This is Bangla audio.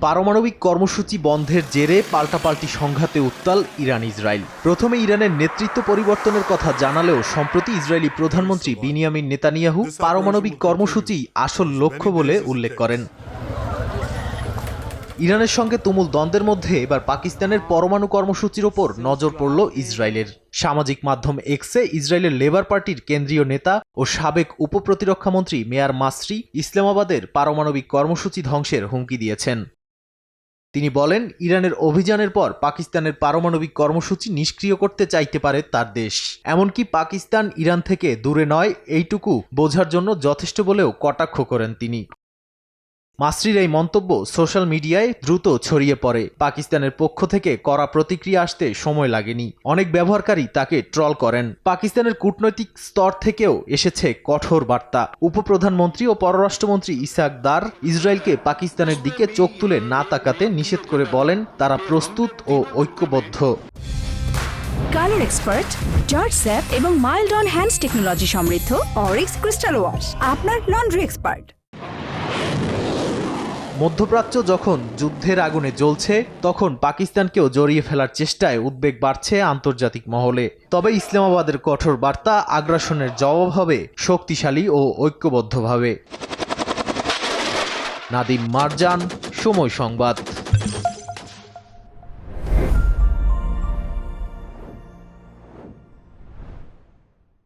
পারমাণবিক কর্মসূচি বন্ধের জেরে পাল্টাপাল্টি সংঘাতে উত্তাল ইরান ইসরায়েল। প্রথমে ইরানের নেতৃত্ব পরিবর্তনের কথা জানালেও সম্প্রতি ইসরায়েলি প্রধানমন্ত্রী বিনিয়ামিন নেতানিয়াহু পারমাণবিক কর্মসূচি আসল লক্ষ্য বলে উল্লেখ করেন। ইরানের সঙ্গে তুমুল দ্বন্দ্বের মধ্যে এবার পাকিস্তানের পরমাণু কর্মসূচির ওপর নজর পড়ল ইসরায়েলের। সামাজিক মাধ্যম এক্সে ইসরায়েলের লেবার পার্টির কেন্দ্রীয় নেতা ও সাবেক উপপ্রতিরক্ষামন্ত্রী মেয়ার মাসরি ইসলামাবাদের পারমাণবিক কর্মসূচি ধ্বংসের হুমকি দিয়েছেন। তিনি বলেন, ইরানের অভিযানের পর পাকিস্তানের পারমাণবিক কর্মসূচি নিষ্ক্রিয় করতে চাইতে পারে তার দেশ। এমনকি পাকিস্তান ইরান থেকে দূরে নয় এইটুকু বোঝার জন্য যথেষ্ট বলেও কটাক্ষ করেন তিনি। মাসরির এই মন্তব্য সোশ্যাল মিডিয়ায় দ্রুত ছড়িয়ে পড়ে। পাকিস্তানের পক্ষ থেকে কড়া প্রতিক্রিয়া আসতে সময় লাগেনি। অনেক ব্যবহারকারী তাকে ট্রল করেন। পাকিস্তানের কূটনৈতিক স্তর থেকেও এসেছে কঠোর বার্তা। উপপ্রধানমন্ত্রী ও পররাষ্ট্রমন্ত্রী ইসহাক দার ইসরায়েলকে পাকিস্তানের দিকে চোখ তুলে না তাকাতে নিষেধ করে বলেন, তারা প্রস্তুত ও ঐক্যবদ্ধ। কালার এক্সপার্ট, জর্জ স্যাপ এবং মাইল্ড অন হ্যান্ডস টেকনোলজি সমৃদ্ধ অরিক্স ক্রিস্টাল ওয়াশ আপনার লন্ড্রি এক্সপার্ট। মধ্যপ্রাচ্য যখন যুদ্ধের আগুনে জ্বলছে, তখন পাকিস্তানকেও জড়িয়ে ফেলার চেষ্টায় উদ্বেগ বাড়ছে আন্তর্জাতিক মহলে। তবে ইসলামাবাদের কঠোর বার্তা আগ্রাসনের জবাব হবে শক্তিশালী ও ঐক্যবদ্ধভাবে। নাদিম মারজান, সময় সংবাদ।